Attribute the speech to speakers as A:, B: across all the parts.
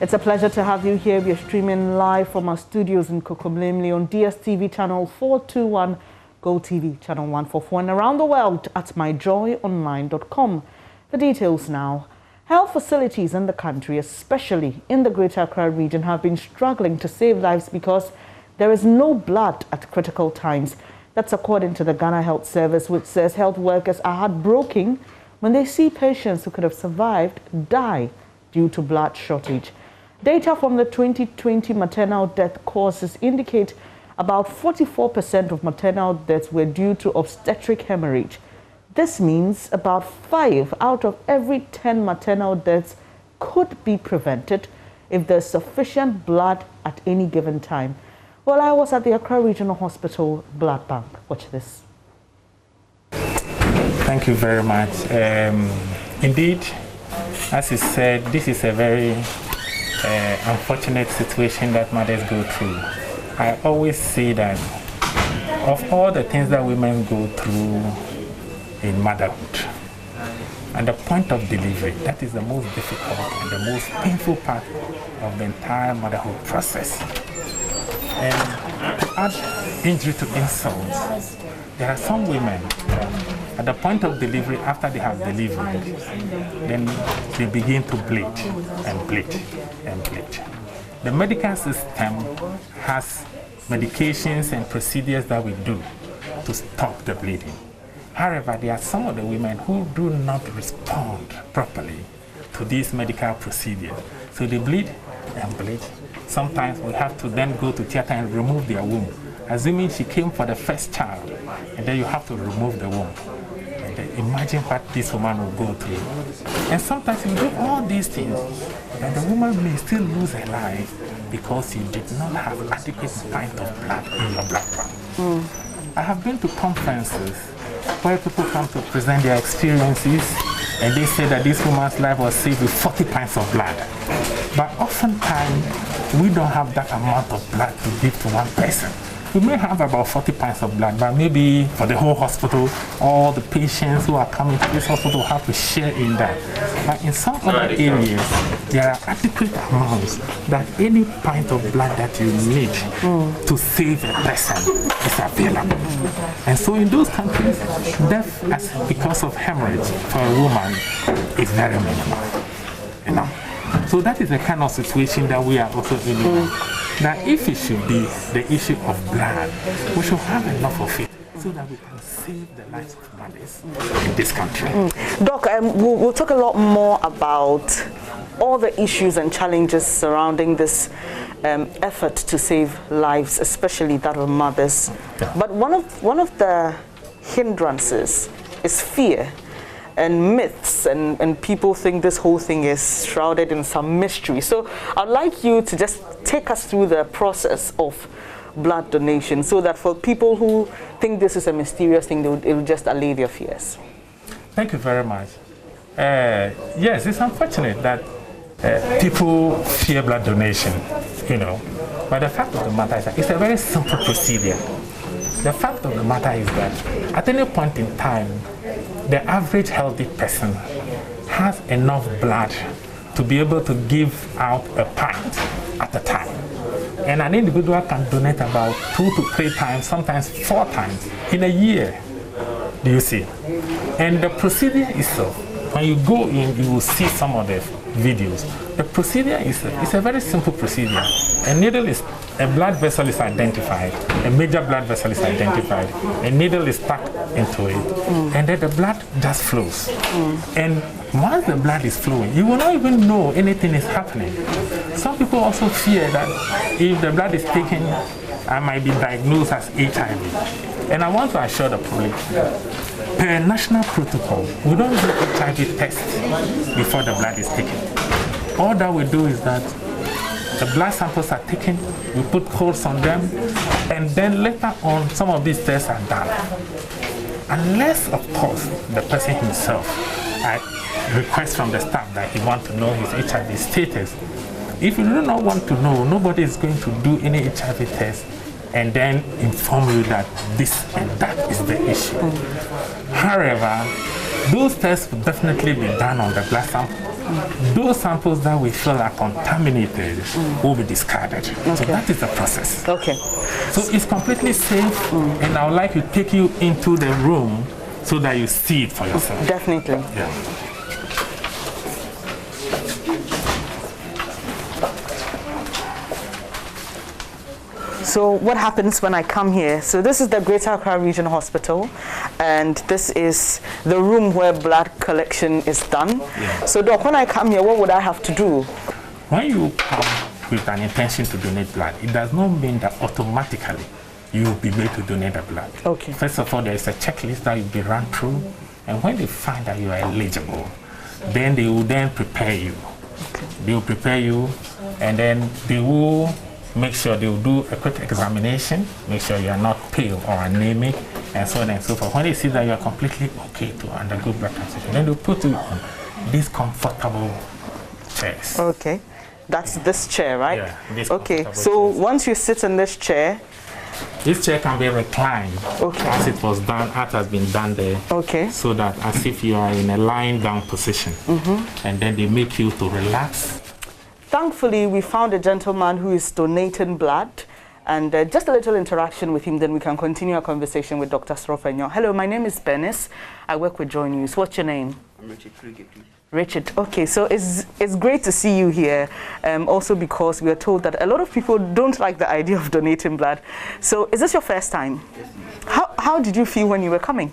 A: It's a pleasure to have you here. We are streaming live from our studios in Kokomlemle on DSTV channel 421, Go TV channel 144, and around the world at myjoyonline.com. The details now. Health facilities in the country, especially in the Greater Accra region, have been struggling to save lives because there is no blood at critical times. That's according to the Ghana Health Service, which says health workers are heartbroken when they see patients who could have survived die due to blood shortage. Data from the 2020 maternal death causes indicate about 44% of maternal deaths were due to obstetric hemorrhage. This means about 5 out of every 10 maternal deaths could be prevented if there's sufficient blood at any given time. Well, I was at the Accra Regional Hospital Blood Bank. Watch this.
B: Thank you very much. Indeed, as you said, this is a very unfortunate situation that mothers go through. I always say that of all the things that women go through in motherhood, at the point of delivery, that is the most difficult and the most painful part of the entire motherhood process. And to add injury to insult, there are some women at the point of delivery, after they have delivered, then they begin to bleed and bleed and bleed. The medical system has medications and procedures that we do to stop the bleeding. However, there are some of the women who do not respond properly to these medical procedures. So they bleed and bleed. Sometimes we have to then go to theater and remove their womb, assuming she came for the first child, and then you have to remove the womb. And then imagine what this woman will go through. And sometimes you do all these things, and the woman may still lose her life because you did not have adequate pint of blood in your blood bank. I have been to conferences where people come to present their experiences, and they say that this woman's life was saved with 40 pints of blood. But oftentimes, we don't have that amount of blood to give to one person. We may have about 40 pints of blood, but maybe for the whole hospital, all the patients who are coming to this hospital have to share in that. But in some other areas, there are adequate amounts that any pint of blood that you need to save a person is available. And so in those countries, death because of hemorrhage for a woman is very minimal. You know? So that is the kind of situation that we are also in. Now, if it should be the issue of blood, we should have enough of it so that we can save the lives of mothers in this country.
A: Doc, we'll talk a lot more about all the issues and challenges surrounding this effort to save lives, especially that of mothers. Yeah. But one of the hindrances is fear and myths, and people think this whole thing is shrouded in some mystery. So I'd like you to just take us through the process of blood donation so that for people who think this is a mysterious thing, it will just allay their fears.
B: Thank you very much. Yes, it's unfortunate that people fear blood donation, you know, but the fact of the matter is that it's a very simple procedure. The fact of the matter is that at any point in time, the average healthy person has enough blood to be able to give out a pint at a time. And an individual can donate about 2 to 3 times, sometimes 4 times in a year. Do you see? And the procedure itself, when you go in, you will see some of the videos. The procedure is a very simple procedure. A blood vessel is identified, a major blood vessel is identified, a needle is stuck into it, and then the blood just flows. And once the blood is flowing, you will not even know anything is happening. Some people also fear that if the blood is taken, I might be diagnosed as HIV. And I want to assure the public, per national protocol, we don't do HIV tests before the blood is taken. All that we do is that the blood samples are taken, we put codes on them, and then later on, some of these tests are done. Unless, of course, the person himself requests from the staff that he wants to know his HIV status. If you do not want to know, nobody is going to do any HIV test and then inform you that this and that is the issue. However, those tests will definitely be done on the blood sample. Those samples that we feel are contaminated will be discarded. So that is the process.
A: Okay.
B: So it's completely safe, and I would like to take you into the room so that you see it for yourself.
A: Definitely.
B: Yeah.
A: So what happens when I come here? So this is the Greater Accra Regional Hospital, and this is the room where blood collection is done.
B: Yeah.
A: So Doc, when I come here, what would I have to do?
B: When you come with an intention to donate blood, it does not mean that automatically you will be made to donate the blood.
A: Okay.
B: First of all, there is a checklist that you'll be run through, and when they find that you are eligible, then they will then prepare you. Okay. They will prepare you, and then they will make sure they will do a quick examination, make sure you are not pale or anemic, and so on and so forth. When they see that you are completely okay to undergo blood transfusion, then they'll put you on these comfortable chairs.
A: Okay. That's this chair, right?
B: Yeah, this
A: okay. So
B: chairs.
A: Once you sit in this chair,
B: this chair can be reclined as it was done, as has been done there.
A: Okay.
B: So that as if you are in a lying down position, and then they make you to relax.
A: Thankfully, we found a gentleman who is donating blood, and just a little interaction with him, then we can continue our conversation with Dr. Srofenyo. Hello, my name is Bernice. I work with JoyNews. What's your name?
C: I'm Richard Kruger, please.
A: Richard, okay, so it's great to see you here, also because we are told that a lot of people don't like the idea of donating blood. So is this your first time?
C: Yes,
A: How did you feel when you were coming?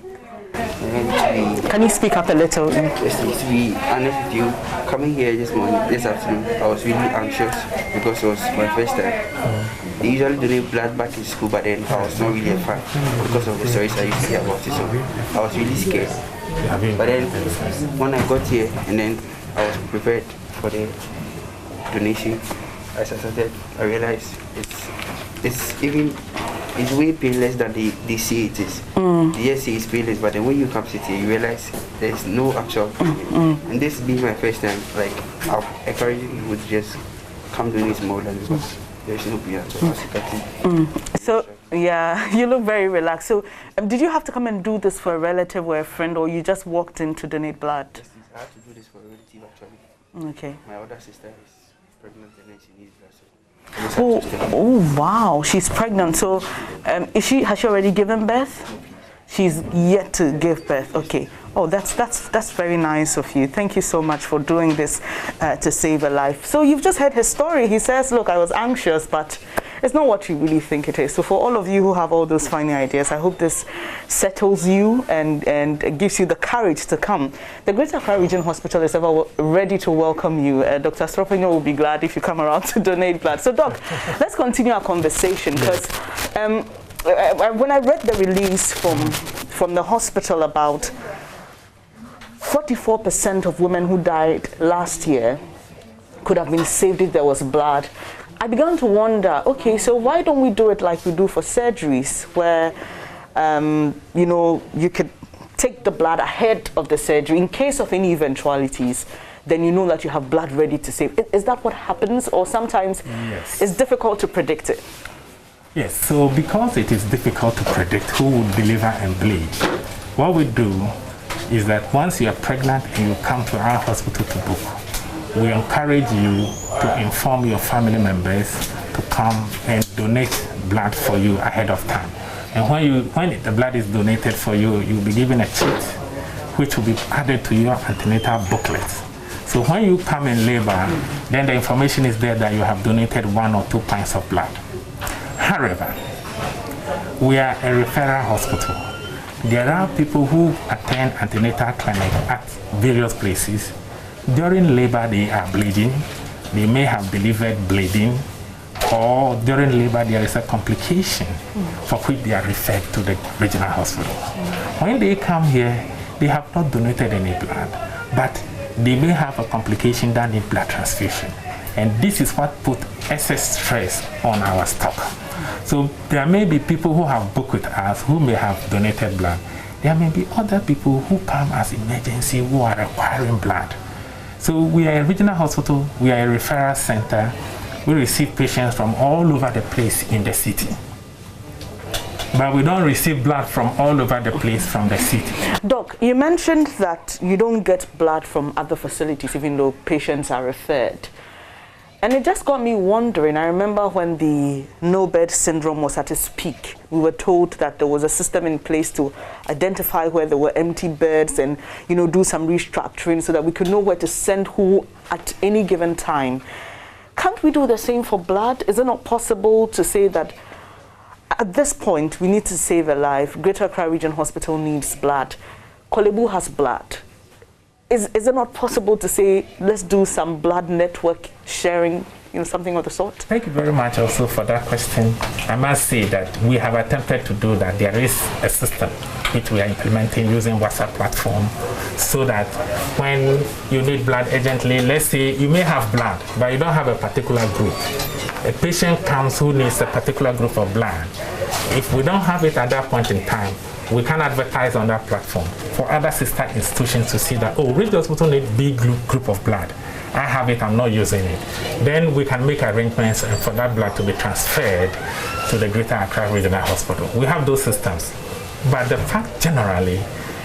A: Can you speak up a little?
C: yes, to be honest with you, coming here this afternoon, I was really anxious because it was my first time. They usually donate blood back in school, but then I was not really a fan because of the stories I used to hear about it, so I was really scared. But then when I got here and then I was prepared for the donation, as I started, I realized it's way painless than they say it is. They just say it's painless, but then when you come sit here, you realize there's no actual pain. And this being my first time, like, I'll encourage you to just come donate more than because there's no pain at all, as you can see.
A: So, yeah, you look very relaxed. So, did you have to come and do this for a relative or a friend, or you just walked in to donate blood?
C: Yes, I had to do this for a relative, actually.
A: Okay.
C: My older sister is pregnant and then she needs blood.
A: Oh, wow, she's pregnant. So, has she already given birth? She's yet to give birth. Okay. Oh, that's very nice of you. Thank you so much for doing this to save a life. So you've just heard his story. He says, look, I was anxious, but it's not what you really think it is. So for all of you who have all those funny ideas, I hope this settles you and gives you the courage to come. The Greater Accra Regional Hospital is ever ready to welcome you. Dr. Srofenyo will be glad if you come around to donate blood. So, Doc, let's continue our conversation, because when I read the release from the hospital about 44% of women who died last year could have been saved if there was blood, I began to wonder, okay, so why don't we do it like we do for surgeries, where, you could take the blood ahead of the surgery in case of any eventualities, then you know that you have blood ready to save. Is that what happens, or sometimes it's difficult to predict it?
B: Yes, so because it is difficult to predict who will deliver and bleed, what we do is that once you are pregnant and you come to our hospital to book, we encourage you to inform your family members to come and donate blood for you ahead of time. And when the blood is donated for you, you'll be given a sheet which will be added to your antenatal booklet. So when you come in labor, then the information is there that you have donated 1 or 2 pints of blood. However, we are a referral hospital. There are people who attend antenatal clinic at various places. During labor, they are bleeding. They may have delivered bleeding, or during labor, there is a complication for which they are referred to the regional hospital. When they come here, they have not donated any blood, but they may have a complication that needs blood transfusion. And this is what put excess stress on our stock. So there may be people who have booked with us who may have donated blood. There may be other people who come as emergency who are requiring blood. So we are a regional hospital, we are a referral center. We receive patients from all over the place in the city. but we don't receive blood from all over the place from the city.
A: Doc, you mentioned that you don't get blood from other facilities even though patients are referred. And it just got me wondering. I remember when the no-bed syndrome was at its peak, we were told that there was a system in place to identify where there were empty beds and, you know, do some restructuring so that we could know where to send who at any given time. Can't we do the same for blood? Is it not possible to say that at this point we need to save a life? Greater Accra Region Hospital needs blood. Kolebu has blood. Is it not possible to say, let's do some blood network sharing, you know, something of the sort?
B: Thank you very much also for that question. I must say that we have attempted to do that. There is a system which we are implementing using WhatsApp platform so that when you need blood urgently, let's say you may have blood, but you don't have a particular group. A patient comes who needs a particular group of blood. If we don't have it at that point in time, we can advertise on that platform for other sister institutions to see that, oh, Ridge Hospital needs big group of blood. I have it, I'm not using it. Then we can make arrangements for that blood to be transferred to the Greater Accra Regional Hospital. We have those systems. But the fact generally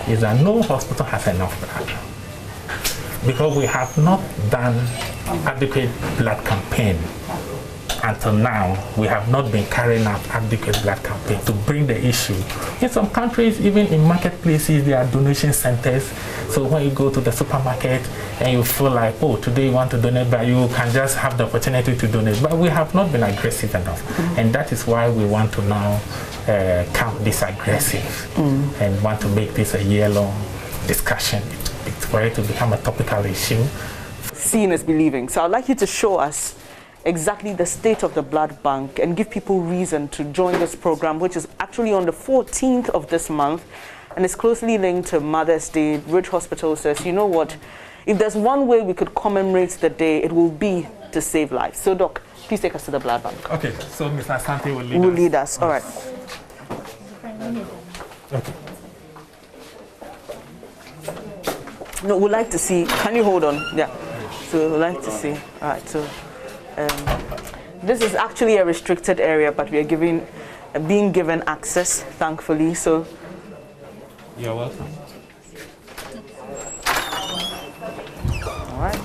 B: is that no hospital has enough blood because we have not done adequate blood campaign. Until now, we have not been carrying out adequate blood campaign to bring the issue. In some countries, even in marketplaces, there are donation centers. So when you go to the supermarket and you feel like, oh, today you want to donate, but you can just have the opportunity to donate. But we have not been aggressive enough. And that is why we want to now count this aggressive and want to make this a year-long discussion. It's for it to become a topical issue.
A: Seeing is believing. So I'd like you to show us exactly the state of the blood bank and give people reason to join this program, which is actually on the 14th of this month and is closely linked to Mother's Day. Ridge Hospital says, you know what, if there's one way we could commemorate the day, it will be to save lives. So Doc, please take us to the blood bank.
B: Okay, so Mr. Asante will lead us.
A: All right.
B: Okay.
A: No, we'd like to see, can you hold on? Yeah. So we'd like to see. All right, so this is actually a restricted area, but we are being given access, thankfully. So
B: you're welcome.
A: All right.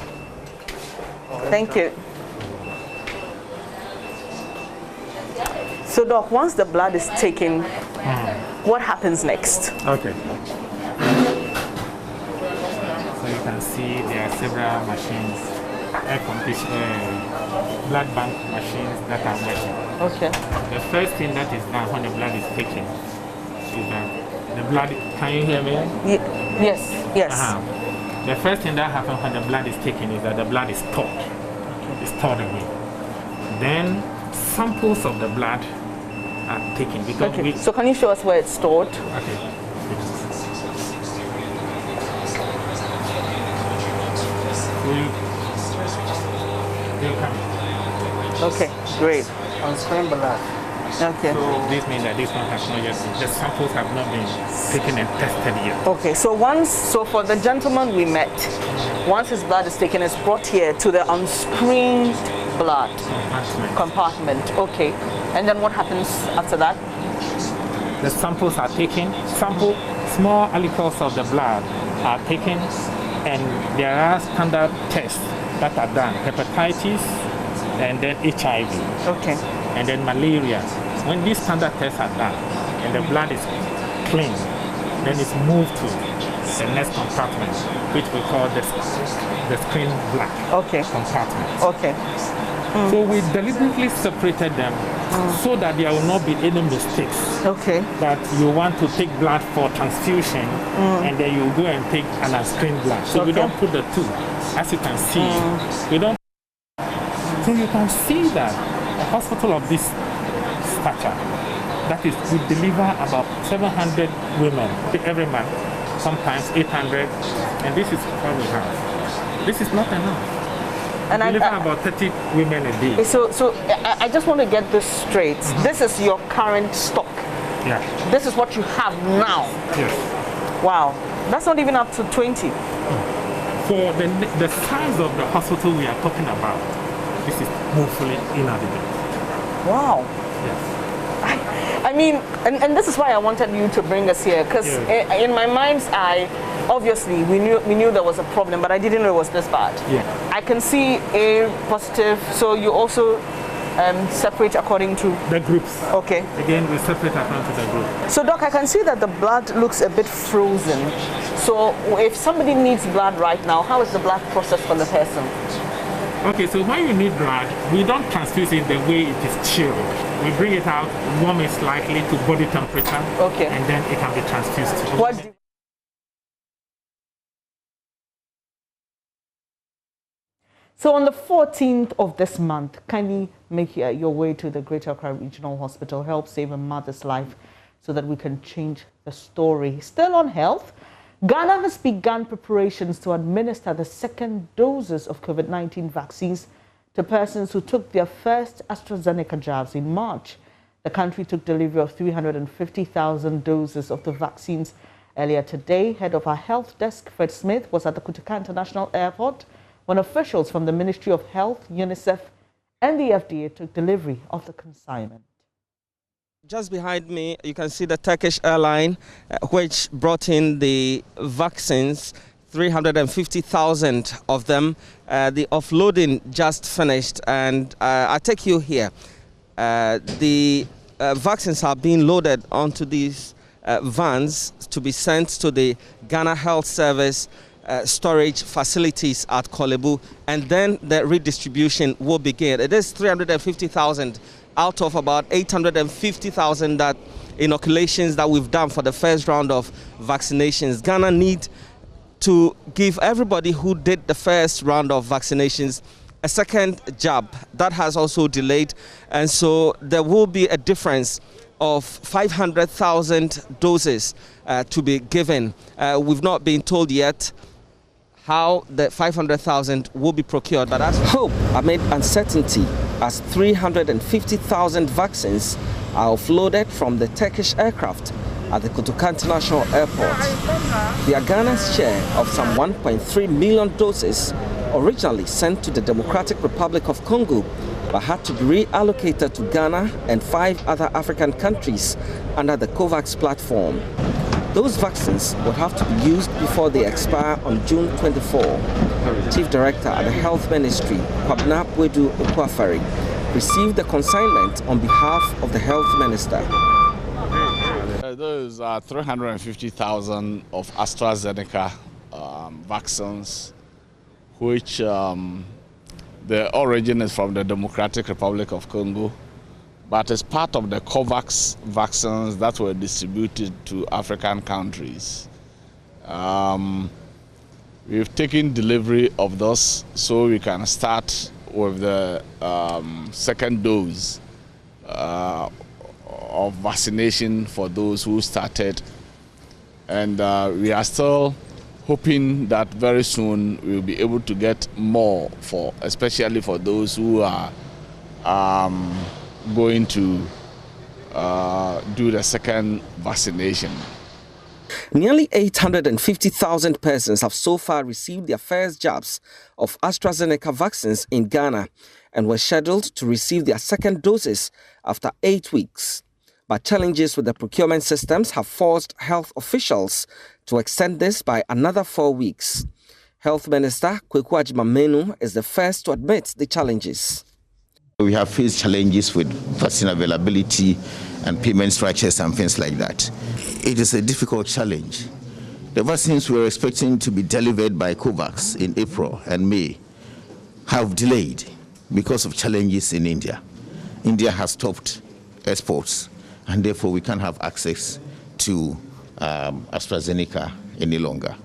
A: Thank you. So Doc, once the blood is taken, what happens next?
B: Okay. So you can see there are several machines, blood bank machines that are working.
A: Okay.
B: The first thing that is done when the blood is taken is that the blood, can you hear me?
A: Yes.
B: The first thing that happens when the blood is taken is that the blood is stored. It's stored away. Then samples of the blood are taken because
A: So can you show us where it's stored?
B: Okay.
A: Okay, great.
C: Unscramble blood.
A: Okay.
B: So this means that this one has not yet, the samples have not been taken and tested yet.
A: Okay, so for the gentleman we met, once his blood is taken, it's brought here to the unscreened blood compartment. Okay. And then what happens after that?
B: The samples are taken, small aliquots of the blood are taken, and there are standard tests that are done, hepatitis and then HIV.
A: Okay.
B: And then malaria. When these standard tests are done and the blood is clean, then it's moved to the next compartment, which we call the screen blood compartment.
A: Okay.
B: So we deliberately separated them so that there will not be any mistakes.
A: Okay.
B: That you want to take blood for transfusion and then you go and take an unscreened blood. So we don't put the two. As you can see, we don't. So you can see that a hospital of this stature, that is, we deliver about 700 women every month, sometimes 800, and this is what we have. This is not enough. And we deliver about 30 women a day.
A: So I just want to get this straight. This is your current stock.
B: Yeah.
A: This is what you have now.
B: Yes.
A: Wow. That's not even up to 20.
B: For the size of the hospital we are talking about, this is woefully inadequate.
A: Wow.
B: Yes.
A: I I mean, and this is why I wanted you to bring us here, because in my mind's eye, obviously we knew there was a problem, but I didn't know it was this bad.
B: Yeah.
A: I can see A positive, so you also separate according to
B: the groups.
A: Okay.
B: Again, we separate according to the group.
A: So, Doc, I can see that the blood looks a bit frozen. So, if somebody needs blood right now, how is the blood processed for the person?
B: Okay, so when you need blood, we don't transfuse it the way it is chilled. We bring it out, warm it slightly to body temperature,
A: okay,
B: and then it can be transfused.
A: So on the 14th of this month, kindly make your way to the Greater Accra Regional Hospital. Help save a mother's life so that we can change the story. Still on health, Ghana has begun preparations to administer the second doses of COVID-19 vaccines to persons who took their first AstraZeneca jabs in March. The country took delivery of 350,000 doses of the vaccines earlier today. Head of our health desk, Fred Smith, was at the Kotoka International Airport when officials from the Ministry of Health, UNICEF, and the FDA took delivery of the consignment.
D: Just behind me, you can see the Turkish airline, which brought in the vaccines, 350,000 of them. The offloading just finished, and I take you here. The vaccines are being loaded onto these vans to be sent to the Ghana Health Service storage facilities at Kolebu, and then the redistribution will begin. It is 350,000 out of about 850,000 that inoculations that we've done for the first round of vaccinations. Ghana need to give everybody who did the first round of vaccinations a second jab. That has also delayed, and so there will be a difference of 500,000 doses to be given. We've not been told yet how the 500,000 will be procured, but as hope amid uncertainty as 350,000 vaccines are offloaded from the Turkish aircraft at the Kotoka International Airport. They are Ghana's share of some 1.3 million doses originally sent to the Democratic Republic of Congo, but had to be reallocated to Ghana and 5 other African countries under the COVAX platform. Those vaccines will have to be used before they expire on June 24. Chief Director at the Health Ministry, Kwabena Boadu Okwafari, received the consignment on behalf of the Health Minister.
E: Those are 350,000 of AstraZeneca vaccines, which the origin is from the Democratic Republic of Congo, but as part of the COVAX vaccines that were distributed to African countries. We've taken delivery of those so we can start with the second dose of vaccination for those who started. And we are still hoping that very soon we'll be able to get more, especially for those who are going to do the second vaccination.
D: Nearly 850,000 persons have so far received their first jabs of AstraZeneca vaccines in Ghana and were scheduled to receive their second doses after 8 weeks. But challenges with the procurement systems have forced health officials to extend this by another 4 weeks. Health Minister Kweku Agyeman-Manu is the first to admit the challenges.
F: We have faced challenges with vaccine availability and payment structures and things like that. It is a difficult challenge. The vaccines we were expecting to be delivered by COVAX in April and May have delayed because of challenges in India. India has stopped exports, and therefore we can't have access to AstraZeneca any longer.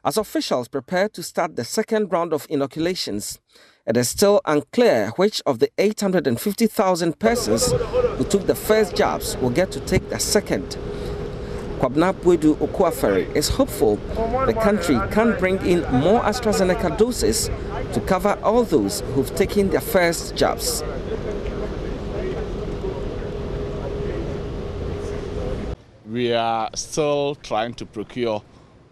D: As officials prepare to start the second round of inoculations, it is still unclear which of the 850,000 persons who took the first jabs will get to take the second. Kwabena Boadu Okwafari is hopeful the country can bring in more AstraZeneca doses to cover all those who've taken their first jabs.
E: We are still trying to procure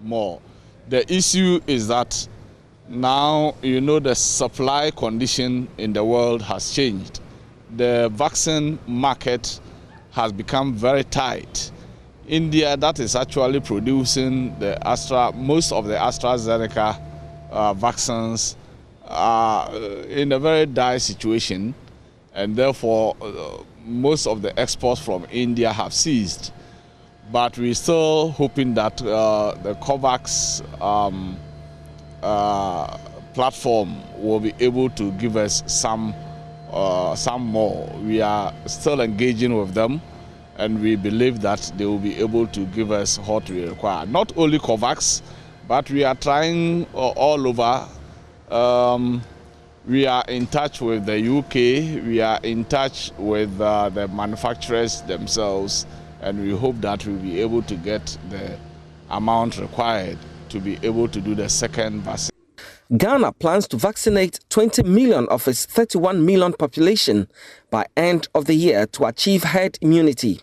E: more. The issue is that now, the supply condition in the world has changed. The vaccine market has become very tight. India, that is actually producing most of the AstraZeneca vaccines, are in a very dire situation, and therefore most of the exports from India have ceased. But we're still hoping that the COVAX platform will be able to give us some more. We are still engaging with them, and we believe that they will be able to give us what we require. Not only COVAX, but we are trying all over. We are in touch with the UK, we are in touch with the manufacturers themselves, and we hope that we'll be able to get the amount required to be able to do the second vaccine.
D: Ghana plans to vaccinate 20 million of its 31 million population by end of the year to achieve herd immunity.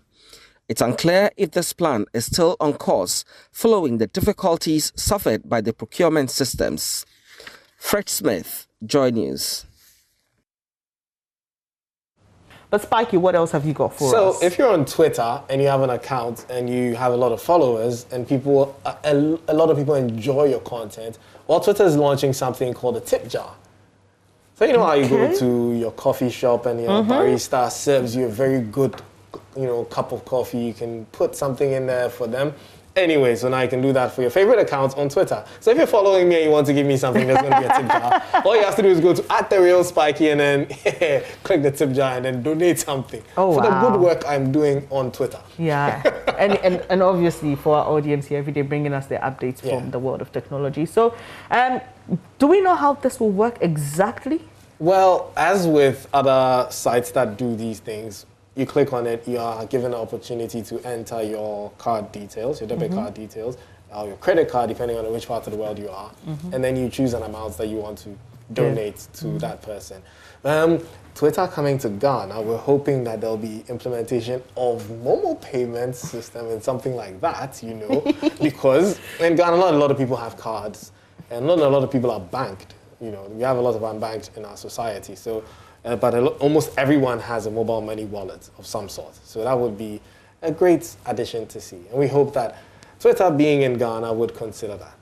D: It's unclear if this plan is still on course following the difficulties suffered by the procurement systems. Fred Smith, JoyNews.
A: But Spikey, what else have you got for us?
G: So if you're on Twitter and you have an account and you have a lot of followers and people, a lot of people enjoy your content, well, Twitter is launching something called a tip jar. So you know how you go to your coffee shop and your barista serves you a very good, cup of coffee. You can put something in there for them. Anyway, so now you can do that for your favorite accounts on Twitter. So if you're following me and you want to give me something, there's going to be a tip jar. All you have to do is go to @TheRealSpikey and then click the tip jar and then donate something for the good work I'm doing on Twitter.
A: Yeah, and obviously for our audience here every day, bringing us their updates from the world of technology. So, do we know how this will work exactly?
G: Well, as with other sites that do these things, you click on it, you are given an opportunity to enter your card details, your debit card details, or your credit card, depending on which part of the world you are. And then you choose an amount that you want to donate to that person. Twitter coming to Ghana, we're hoping that there'll be implementation of Momo payment system and something like that, because in Ghana, not a lot of people have cards, and not a lot of people are banked. We have a lot of unbanked in our society. So. But almost everyone has a mobile money wallet of some sort. So that would be a great addition to see. And we hope that Twitter being in Ghana would consider that.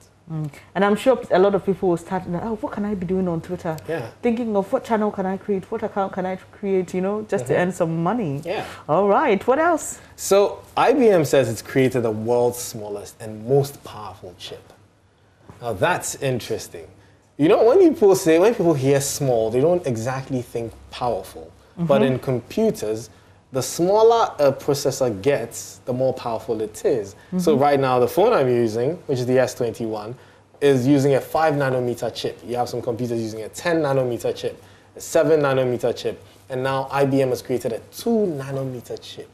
A: And I'm sure a lot of people will start, what can I be doing on Twitter? Thinking of what channel can I create, what account can I create, just to earn some money. All right, what else?
G: So IBM says it's created the world's smallest and most powerful chip. Now that's interesting. When people hear small, they don't exactly think powerful. But in computers, the smaller a processor gets, the more powerful it is. So right now, the phone I'm using, which is the S21, is using a 5 nanometer chip. You have some computers using a 10 nanometer chip, a 7 nanometer chip, and now IBM has created a 2 nanometer chip.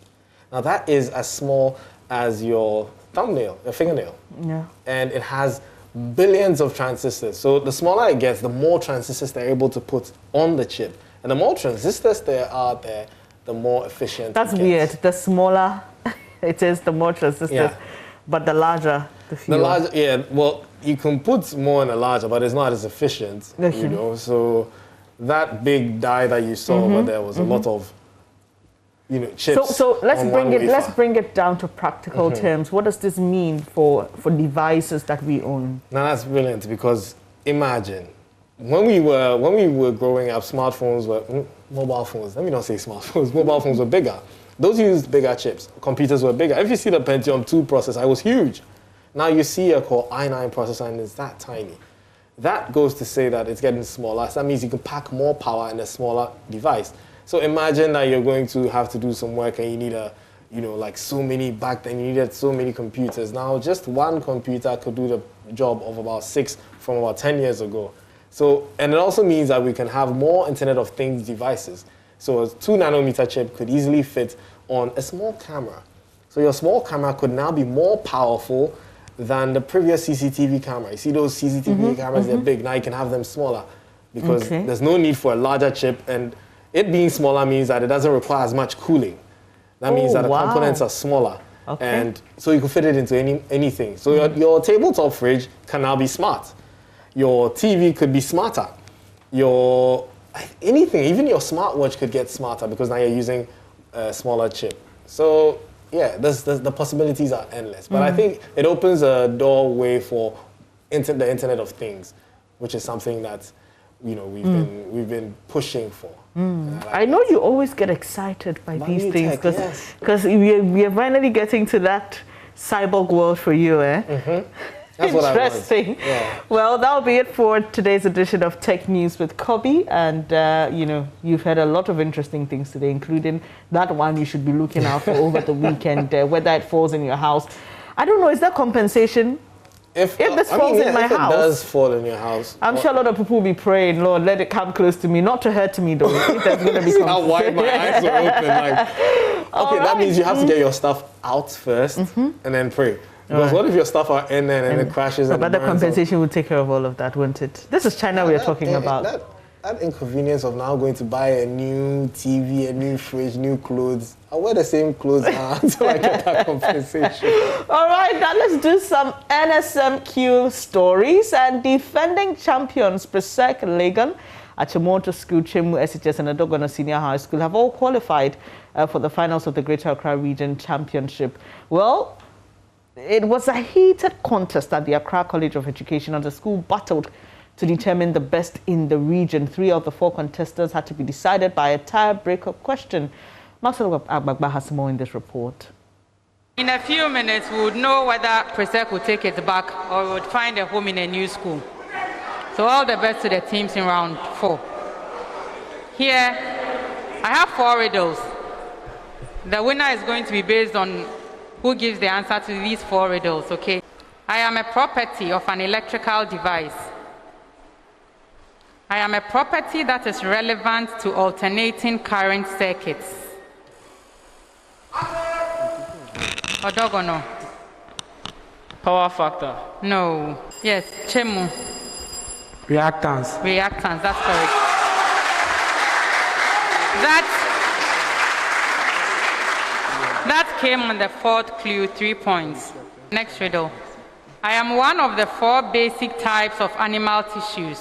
G: Now that is as small as your thumbnail, your fingernail. And it has billions of transistors. So the smaller it gets, the more transistors they're able to put on the chip. And the more transistors there are there, the more efficient
A: That's weird. The smaller it is, the more transistors. But the larger, the fewer.
G: The larger, well, you can put more in a larger, but it's not as efficient, So that big die that you saw over there was a lot of chips.
A: So let's bring it down to practical terms. What does this mean for devices that we own?
G: Now that's brilliant, because imagine when we were growing up, smartphones were mobile phones. Let me not say smartphones. Mobile phones were bigger. Those used bigger chips. Computers were bigger. If you see the Pentium 2 processor, it was huge. Now you see a Core i9 processor and it's that tiny. That goes to say that it's getting smaller. So that means you can pack more power in a smaller device. So imagine that you're going to have to do some work and you need back then you needed so many computers. Now just one computer could do the job of about 6 from about 10 years ago. So, and it also means that we can have more Internet of Things devices. So a 2 nanometer chip could easily fit on a small camera. So your small camera could now be more powerful than the previous CCTV camera. You see those CCTV cameras, they're big. Now you can have them smaller because there's no need for a larger chip, and it being smaller means that it doesn't require as much cooling. That means that the components are smaller. And so you can fit it into anything. So your tabletop fridge can now be smart. Your TV could be smarter. Anything, even your smartwatch could get smarter because now you're using a smaller chip. So yeah, the possibilities are endless. But I think it opens a doorway for the Internet of Things, which is something that we've been pushing for.
A: I know you always get excited by these things because we are finally getting to that cyborg world for you, eh?
G: That's
A: interesting.
G: What I want. Yeah.
A: Well, that'll be it for today's edition of Tech News with Kobe. And, you've heard a lot of interesting things today, including that one you should be looking out for over the weekend, whether it falls in your house. I don't know, is that compensation? If this falls in my house.
G: If it does fall in your house.
A: I'm sure a lot of people will be praying, Lord, let it come close to me, not to hurt me, though. If there's going to be
G: how wide my eyes are open. Okay, that means you have to get your stuff out first and then pray. Because what if your stuff are in there and it crashes and
A: but the compensation will take care of all of that, won't it? This is China we are talking about.
G: That inconvenience of now going to buy a new TV, a new fridge, new clothes. I wear the same clothes until I get that compensation.
A: All right, now let's do some NSMQ stories. And defending champions Presec Legon, Achimota School, Chemu, SHS, and Adogono Senior High School have all qualified for the finals of the Greater Accra Region Championship. Well, it was a heated contest at the Accra College of Education, and the school battled to determine the best in the region. 3 of the 4 contestants had to be decided by a tie-breakup question. Marcel Agbagba has more in this report.
H: In a few minutes, we would know whether Presec would take it back or would find a home in a new school. So all the best to the teams in round 4. Here, I have 4 riddles. The winner is going to be based on who gives the answer to these 4 riddles, okay? I am a property of an electrical device. I am a property that is relevant to alternating current circuits. Odogono.
I: Power factor.
H: No. Yes, Chemu.
I: Reactance.
H: Reactance, that's correct. That came on the 4th clue, 3 points. Next riddle. I am one of the 4 basic types of animal tissues.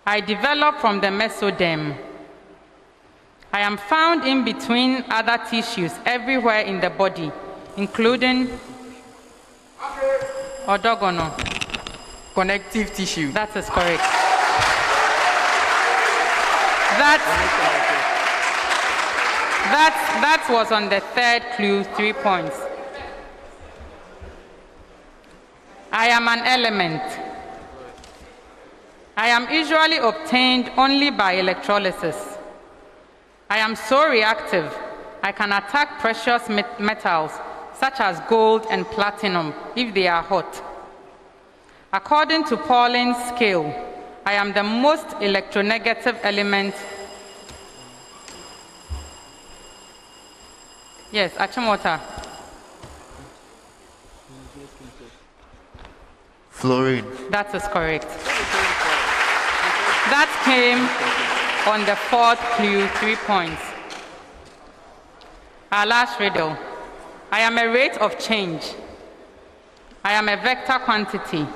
H: I develop from the mesoderm. I am found in between other tissues everywhere in the body, including Odogono.
I: Connective tissue.
H: That is correct. That was on the 3rd clue, 3 points. I am an element. I am usually obtained only by electrolysis. I am so reactive, I can attack precious metals such as gold and platinum if they are hot. According to Pauline's scale, I am the most electronegative element. Yes, Achimota.
J: Fluorine.
H: That is correct. That came on the 4th clue, 3 points. Our last riddle. I am a rate of change. I am a vector quantity.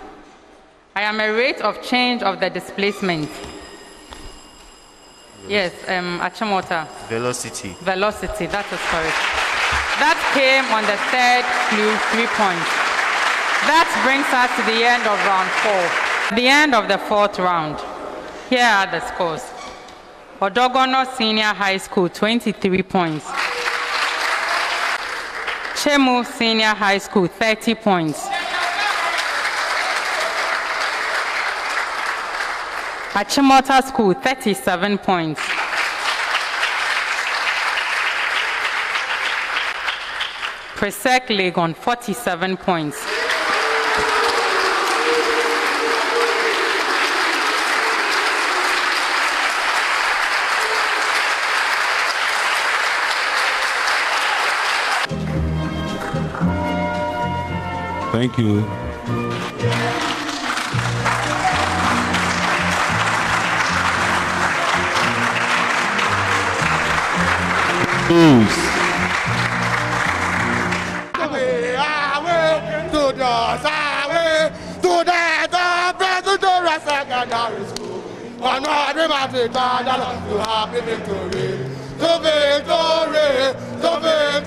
H: I am a rate of change of the displacement. Yes, Achimota.
J: Velocity.
H: Velocity, that is correct. That came on the 3rd clue, 3 points. That brings us to the end of round 4. The end of the 4th round. Here are the scores. Odogono Senior High School, 23 points. Chemu Senior High School, 30 points. Achimota School, 37 points. Presec Legon, 47 points.
K: Thank you. News.
L: To victory, to victory, to victory.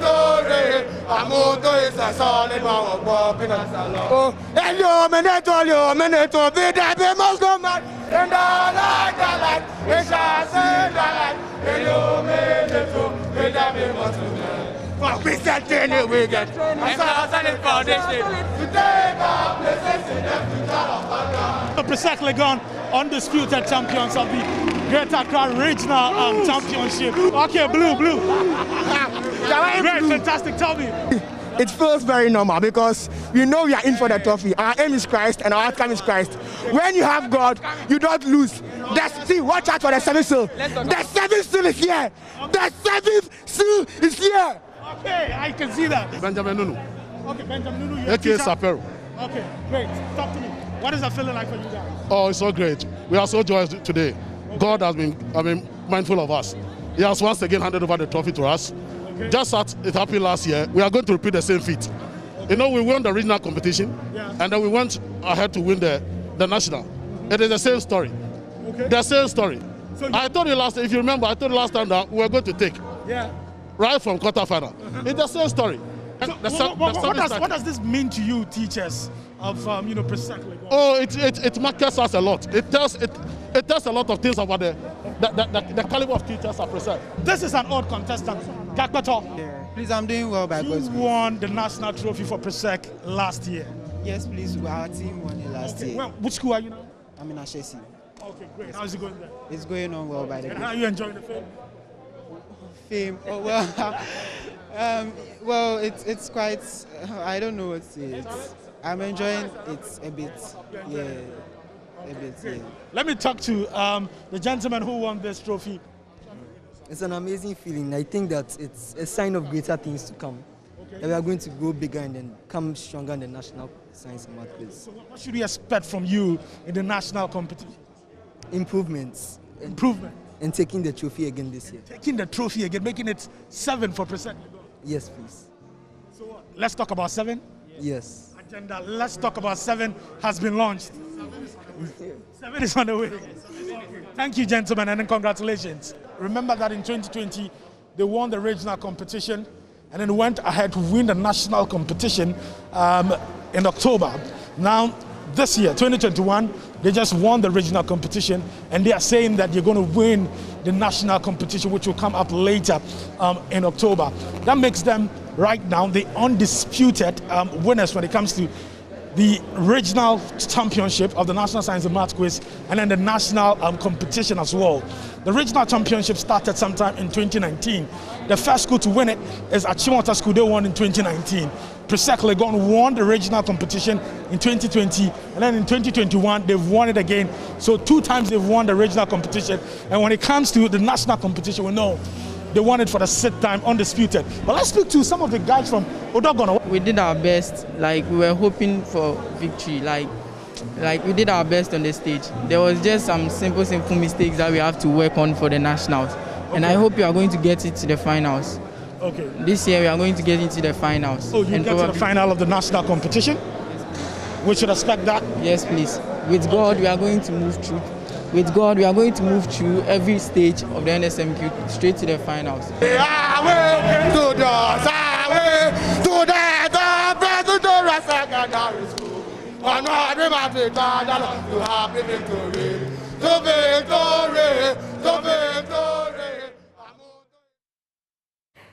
J: Amoto is a solid one of walking us along. Oh, hello, Meneto, they must go mad. And I like, it shall say that. Hello, Meneto, they must go mad. For we said training we get. I saw a solid foundation. Today, God blesses in the future of our God.
L: The Presec Legon, undisputed champions of the Greater Accra Regional Championship. Okay, blue. Great, fantastic. Tell me.
J: It feels very normal because we know we are in for the trophy. Our aim is Christ and our outcome is Christ. When you have God, you don't lose. See, watch out for the seventh seal. The seventh seal is here. The seventh seal is here.
L: Okay, I can see that.
M: Benjamin Nunu.
L: Okay, Benjamin Nunu.
M: A.K.A. Sapero.
L: Okay, great. Talk to me. What is the feeling like for you guys?
M: Oh, it's so great. We are so joyous today. Okay. God has been, mindful of us. He has once again handed over the trophy to us. Okay. Just as it happened last year, we are going to repeat the same feat. Okay. You know, we won the regional competition, and then we went ahead to win the national. It is the same story. Okay. The same story. So I told you last, if you remember, I told you last time that we were going to take. Yeah. Right from quarterfinal. It's the same story.
L: So, what does this mean to you, teachers of Presec?
M: Oh, it markets us a lot. It tells a lot of things about the caliber of teachers at Presec.
L: This is an odd contestant. Kakpato.
N: Yeah. Please, I'm doing well by God's grace.
L: You won the national trophy for Presec last year.
N: Yes, please. Our team won it last year.
L: Well, which school are you now?
N: I'm in Ashesi.
L: Okay, great. How's it going there?
N: It's going on well by the
L: grace. And how are you enjoying the fame?
N: Oh well, well it's quite. I don't know what to say. I'm enjoying it a bit. Yeah, a bit. Yeah.
L: Let me talk to the gentleman who won this trophy.
O: It's an amazing feeling. I think that it's a sign of greater things to come. Okay. That we are going to go bigger and then come stronger in the national science and math quiz.
L: So what should we expect from you in the national competition?
O: Improvements.
L: Improvement.
O: And taking the trophy again this year.
L: Taking the trophy again, making it 7 for Presec.
O: Yes, please.
L: So what? Let's talk about 7?
O: Yes.
L: Agenda, let's talk about 7 has been launched. 7 is on the way. Thank you, gentlemen, and then congratulations. Remember that in 2020, they won the regional competition and then went ahead to win the national competition in October. Now, this year, 2021, they just won the regional competition, and they are saying that you're going to win the national competition, which will come up later in October. That makes them, right now, the undisputed winners when it comes to the regional championship of the National Science and Math Quiz, and then the national competition as well. The regional championship started sometime in 2019. The first school to win it is Achimota School. They won in 2019. Presec Legon won the regional competition in 2020, and then in 2021 they've won it again. So 2 times they've won the regional competition, and when it comes to the national competition, we know they won it for the 6th time, undisputed. But let's speak to some of the guys from Odogono.
I: We did our best, like we were hoping for victory, like we did our best on the stage. There was just some simple mistakes that we have to work on for the nationals, and I hope we are going to get it to the finals.
L: Okay.
I: This year we are going to get into the finals.
L: Oh, you get to the final of the national competition? We should expect that?
I: Yes, please. With God, we are going to move through. With God, we are going to move through every stage of the NSMQ straight to the finals.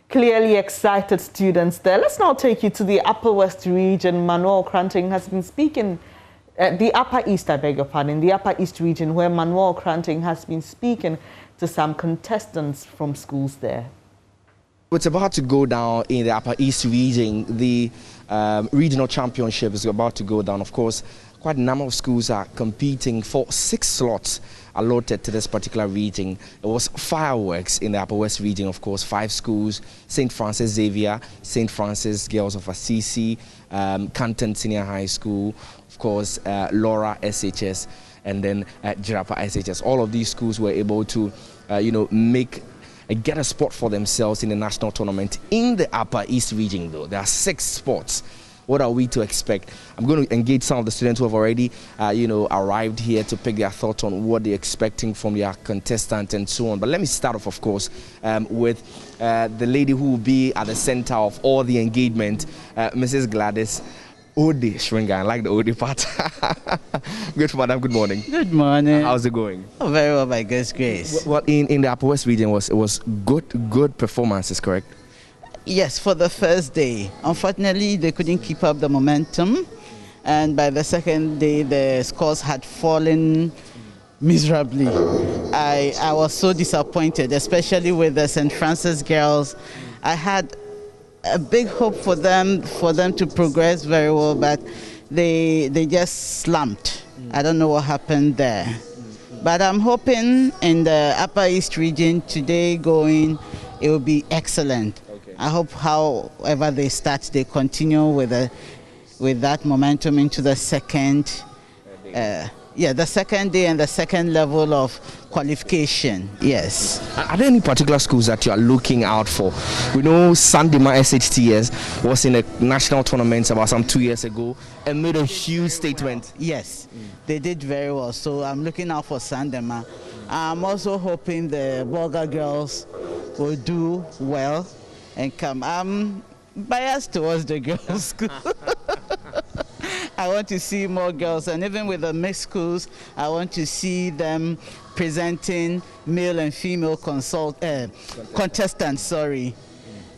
A: Clearly excited students there. Let's now take you to the Upper West region. Manuel Kranting has been speaking, the Upper East, I beg your pardon, the Upper East region, where Manuel Kranting has been speaking to some contestants from schools there.
P: It's about to go down in the Upper East region. The regional championship is about to go down. Of course, quite a number of schools are competing for 6 slots allotted to this particular region. It was fireworks in the Upper West region, of course, 5 schools: St. Francis Xavier, St. Francis Girls of Assisi, Canton Senior High School, of course, Laura SHS, and then Jirapa SHS. All of these schools were able to, get a spot for themselves in the national tournament in the Upper East region, though. There are 6 spots What are we to expect? I'm going to engage some of the students who have already, arrived here to pick their thoughts on what they're expecting from their contestant and so on. But let me start off, of course, with the lady who will be at the center of all the engagement, Mrs. Gladys Ode Shringa. I like the Ode part. Good, madam. Good morning.
Q: Good morning.
P: How's it going?
Q: Oh, very well, by God's grace.
P: Well, in the Upper West region, was good performances, correct?
Q: Yes, for the first day. Unfortunately, they couldn't keep up the momentum, and by the second day, the scores had fallen miserably. I was so disappointed, especially with the St. Francis girls. I had a big hope for them to progress very well, but they just slumped. I don't know what happened there. But I'm hoping in the Upper East region today going, it will be excellent. Okay. I hope however they start, they continue with that momentum into the second the second day and the second level of qualification, yes.
P: Are there any particular schools that you are looking out for? We know Sandema SHTS was in a national tournament about some 2 years ago and made a huge statement.
Q: Yes, they did very well. So I'm looking out for Sandema. I'm also hoping the Bolga girls will do well and come. I'm biased towards the girls' school. I want to see more girls, and even with the mixed schools, I want to see them presenting male and female contestants.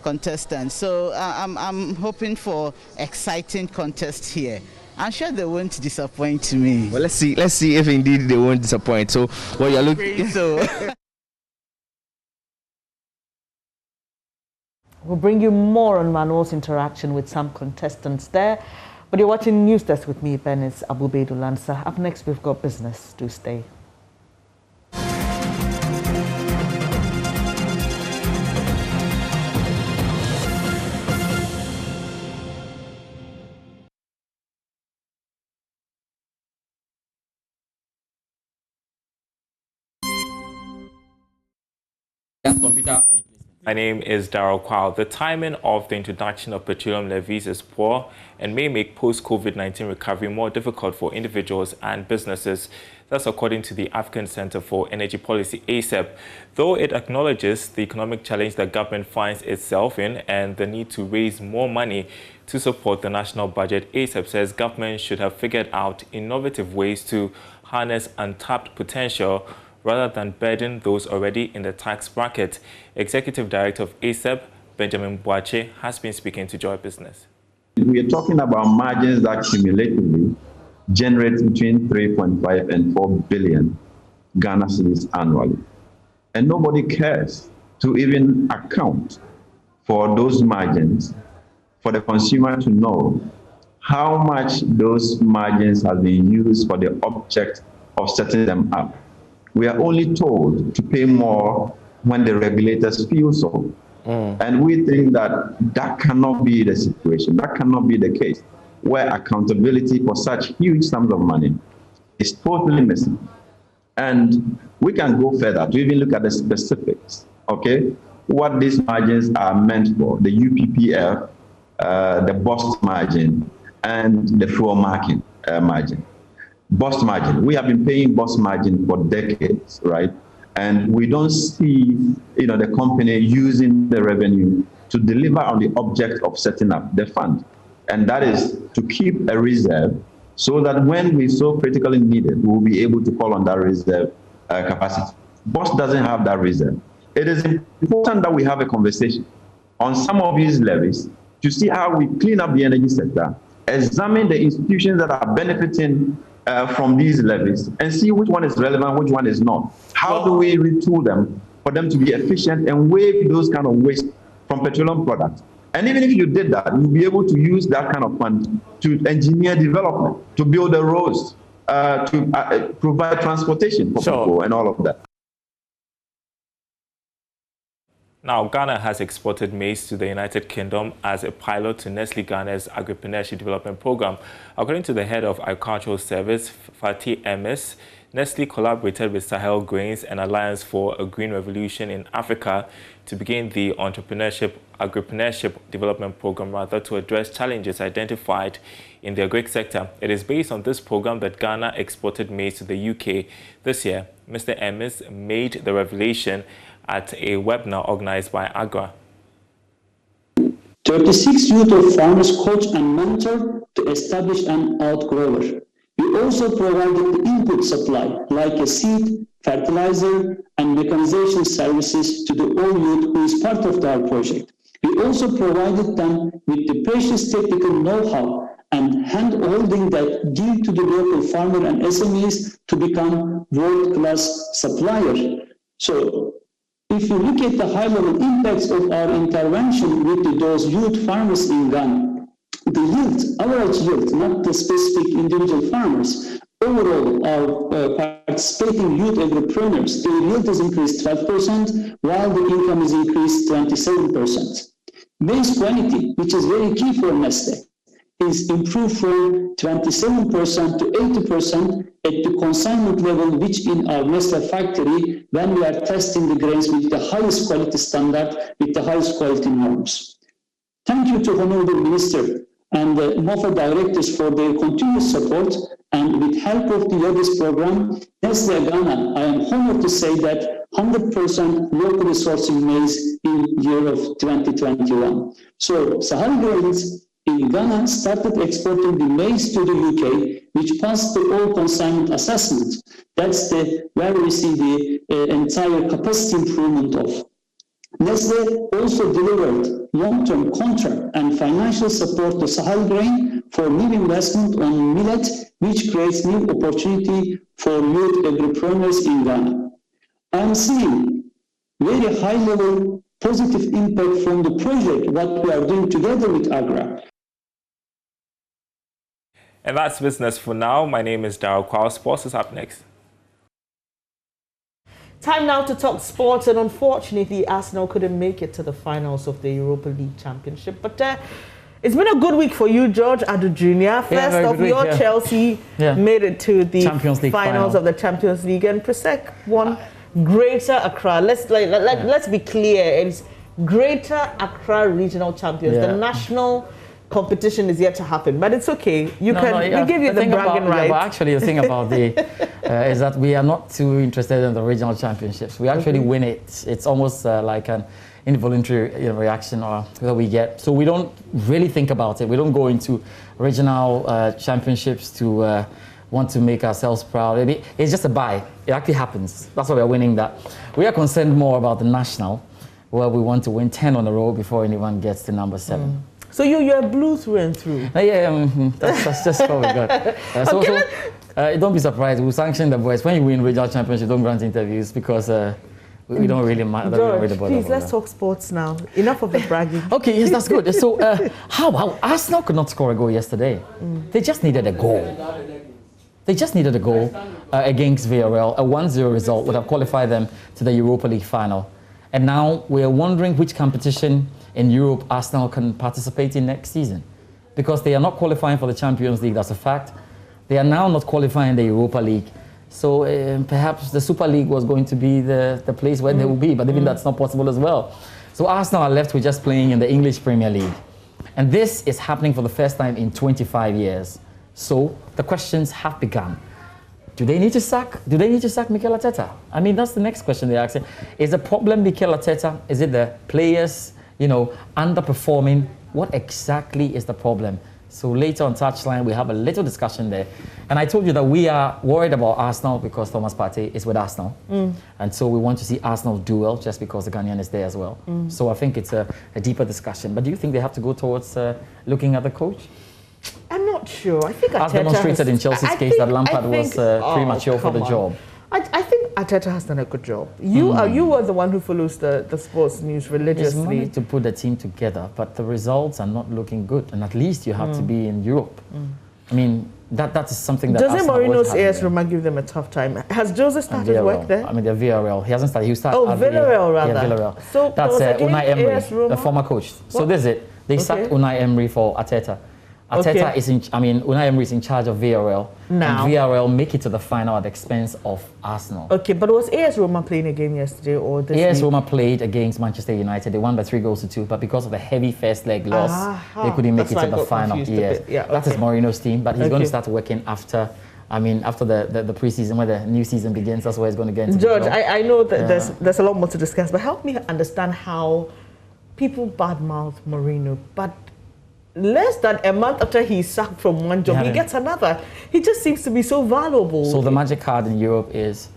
Q: Contestants. So I'm hoping for exciting contests here. I'm sure they won't disappoint me.
P: Well, let's see if indeed they won't disappoint. So, what you're looking
Q: so.
A: We'll bring you more on Manuel's interaction with some contestants there. But you're watching News Desk with me, Benis Abubedu Lansa. Up next, we've got business. Do stay.
R: My name is Darrell Kwao. The timing of the introduction of petroleum levies is poor and may make post-COVID-19 recovery more difficult for individuals and businesses. That's according to the African Center for Energy Policy, ACEP. Though it acknowledges the economic challenge that government finds itself in and the need to raise more money to support the national budget, ACEP says government should have figured out innovative ways to harness untapped potential rather than burden those already in the tax bracket. Executive Director of ACEP, Benjamin BOAKYE, has been speaking to Joy Business.
S: We are talking about margins that cumulatively generate between 3.5 and 4 billion Ghana cedis annually. And nobody cares to even account for those margins for the consumer to know how much those margins have been used for the object of setting them up. We are only told to pay more when the regulators feel so. And we think that that cannot be the situation. That cannot be the case, where accountability for such huge sums of money is totally missing. And we can go further to even look at the specifics, okay? What these margins are meant for, the UPPF, the BOST margin, and the fuel margin. BOST margin. We have been paying BOST margin for decades, right? And we don't see, the company using the revenue to deliver on the object of setting up the fund. And that is to keep a reserve so that when we so critically need it, we'll be able to call on that reserve capacity. BOST doesn't have that reserve. It is important that we have a conversation on some of these levies to see how we clean up the energy sector, examine the institutions that are benefiting from these levies and see which one is relevant, which one is not. How do we retool them for them to be efficient and waive those kind of waste from petroleum products? And even if you did that, you'll be able to use that kind of fund to engineer development, to build the roads, to provide transportation for people and all of that.
R: Now, Ghana has exported maize to the United Kingdom as a pilot to Nestle Ghana's Agripreneurship Development Program. According to the head of Agricultural Service, Fatih Emes, Nestle collaborated with Sahel Grains and Alliance for a Green Revolution in Africa to begin the agripreneurship development program, to address challenges identified in the agric sector. It is based on this program that Ghana exported maize to the UK this year. Mr. Emis made the revelation at a webinar organized by AGRIC.
T: 36 youth of farmers coach and mentor to establish an outgrower. We also provided the input supply, like a seed, fertilizer, and mechanization services to the all youth who is part of our project. We also provided them with the precious technical know-how and hand-holding that give to the local farmer and SMEs to become world-class supplier. So, if you look at the high-level impacts of our intervention with those youth farmers in Ghana, the yield, average yield, not the specific individual farmers, overall our participating youth agripreneurs, their yield has increased 12%, while the income has increased 27%. Maize quality, which is very key for Nestle, is improved from 27% to 80% at the consignment level, which in our Nestle factory, when we are testing the grains with the highest quality standard, with the highest quality norms. Thank you to Honorable Minister and the MOFA directors for their continuous support, and with help of the YOGIS program, Nestle Ghana, I am honored to say that 100% locally sourcing maize in year of 2021. So Sahel Grains in Ghana started exporting the maize to the UK, which passed the all consignment assessment. That's where we see the entire capacity improvement of. Nestle also delivered long-term contract and financial support to Sahel Grain for new investment on millet, which creates new opportunity for youth agripreneurs in Ghana. I'm seeing very high-level positive impact from the project, what we are doing together with AGRIC.
R: And that's business for now. My name is Daryl Kwao. Sports is up next.
A: Time now to talk sports, and unfortunately Arsenal couldn't make it to the finals of the Europa League Championship. But it's been a good week for you, George Adu Jr. First of your Chelsea made it to the finals of the Champions League, and Presec won Greater Accra. Let's be clear, it's Greater Accra Regional Champions. The national competition is yet to happen, but it's okay. We give you the bragging rights.
U: But actually, the thing about the is that we are not too interested in the regional championships. We actually win it. It's almost like an involuntary reaction that we get. So we don't really think about it. We don't go into regional championships to want to make ourselves proud. It's just a buy. It actually happens. That's why we're winning that. We are concerned more about the national, where we want to win 10 on a row before anyone gets to number 7.
A: So you're blue through and through.
U: That's just what we got. Don't be surprised. We'll sanction the boys. When you win regional championship, don't grant interviews because we don't really mind.
A: George, please, let's talk sports now. Enough of the bragging.
U: Okay, yes, that's good. So how Arsenal could not score a goal yesterday. They just needed a goal. They just needed a goal against Villarreal. A 1-0 result would have qualified them to the Europa League final. And now we're wondering which competition in Europe Arsenal can participate in next season, because they are not qualifying for the Champions League. That's a fact. They are now not qualifying in the Europa League. So perhaps the Super League was going to be the place where they will be, but even that's not possible as well. So Arsenal are left with just playing in the English Premier League. And this is happening for the first time in 25 years. So the questions have begun. Do they need to sack Mikel Arteta? I mean, that's the next question they're asking. Is the problem Mikel Arteta? Is it the players, underperforming? What exactly is the problem? So later on Touchline, we have a little discussion there. And I told you that we are worried about Arsenal because Thomas Partey is with Arsenal. And so we want to see Arsenal do well just because the Ghanaian is there as well. So I think it's a deeper discussion. But do you think they have to go towards looking at the coach?
A: I'm not sure. I think Arteta
U: as demonstrated in Chelsea's case that Lampard was premature for the job.
A: I think Arteta has done a good job. You were the one who follows the sports news religiously.
U: It's money to put the team together, but the results are not looking good. And at least you have to be in Europe. I mean, that is something that
A: Jose Mourinho's AS Roma give them a tough time. Has Jose started work there?
U: I mean, they're Villarreal. He hasn't started. He started.
A: Villarreal rather.
U: Yeah, Villarreal.
A: So
U: that's Unai Emery, the former coach. What? So this is it. They sacked Unai Emery for Arteta. Arteta is in, Unai Emery is in charge of VRL.
A: Now.
U: And VRL make it to the final at the expense of Arsenal.
A: Okay, but was AS Roma playing a game yesterday or this
U: AS
A: week?
U: Roma played against Manchester United. They won by 3-2, but because of the heavy first leg loss, they couldn't make it to the final. Yes, that is Mourinho's team, but he's going to start working after. After the preseason, when the new season begins, that's where he's going to get into.
A: George, I know that there's a lot more to discuss, but help me understand how people badmouth Mourinho, but less than a month after he's sacked from one job, he gets another. He just seems to be so valuable.
U: So the magic card in Europe is,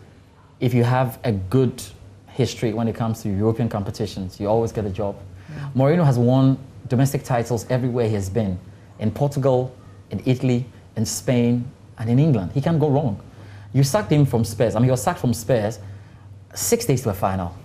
U: if you have a good history when it comes to European competitions, you always get a job. Mourinho has won domestic titles everywhere he has been, in Portugal, in Italy, in Spain, and in England. He can't go wrong. You sacked him from Spurs. He was sacked from Spurs 6 days to a final.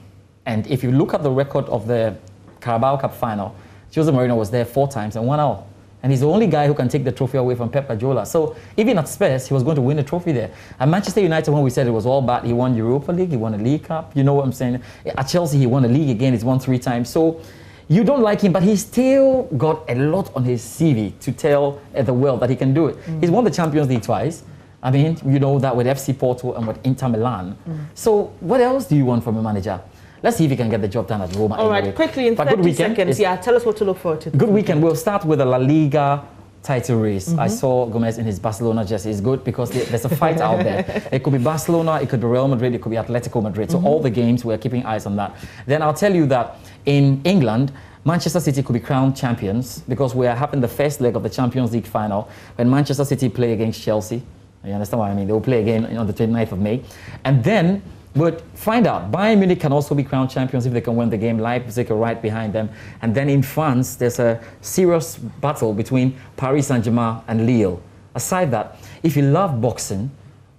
U: And if you look at the record of the Carabao Cup final, Jose Mourinho was there 4 times and won all. And he's the only guy who can take the trophy away from Pep Guardiola. So even at Spurs, he was going to win the trophy there. At Manchester United, when we said it was all bad, he won Europa League, he won a League Cup. You know what I'm saying? At Chelsea, he won a league again. He's won 3 times. So you don't like him, but he's still got a lot on his CV to tell the world that he can do it. He's won the Champions League twice. You know that with FC Porto and with Inter Milan. So what else do you want from a manager? Let's see if he can get the job done at Roma.
A: All right, quickly in 30 seconds. Tell us what to look forward to.
U: Good weekend. We'll start with the La Liga title race. I saw Gomez in his Barcelona jersey. It's good because there's a fight out there. It could be Barcelona, it could be Real Madrid, it could be Atletico Madrid. So all the games, we're keeping eyes on that. Then I'll tell you that in England, Manchester City could be crowned champions because we are having the first leg of the Champions League final when Manchester City play against Chelsea. You understand what I mean? They will play again on the 29th of May. And then we'll find out. Bayern Munich can also be crowned champions if they can win the game. Leipzig are right behind them. And then in France, there's a serious battle between Paris Saint-Germain and Lille. Aside that, if you love boxing,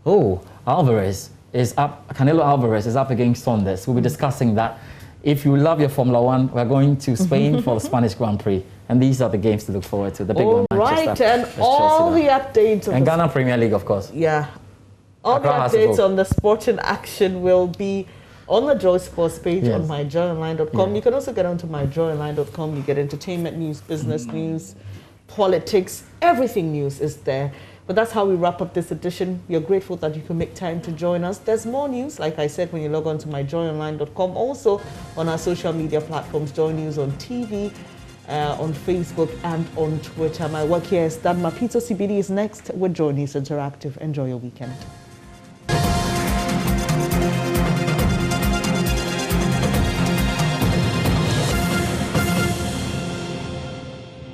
U: Alvarez is up. Canelo Alvarez is up against Saunders. We'll be discussing that. If you love your Formula One, we're going to Spain for the Spanish Grand Prix. And these are the games to look forward to. The big one, Manchester.
A: And all the updates.
U: And Ghana Premier League, of course.
A: Yeah. All the updates on the sporting action will be on the Joy Sports page on myjoyonline.com. You can also get onto myjoyonline.com. You get entertainment news, business news, politics, everything news is there. But that's how we wrap up this edition. We are grateful that you can make time to join us. There's more news, like I said, when you log on to myjoyonline.com. Also on our social media platforms, JoyNews on TV, on Facebook and on Twitter. My work here is done. Mapito CBD is next with JoyNews Interactive. Enjoy your weekend.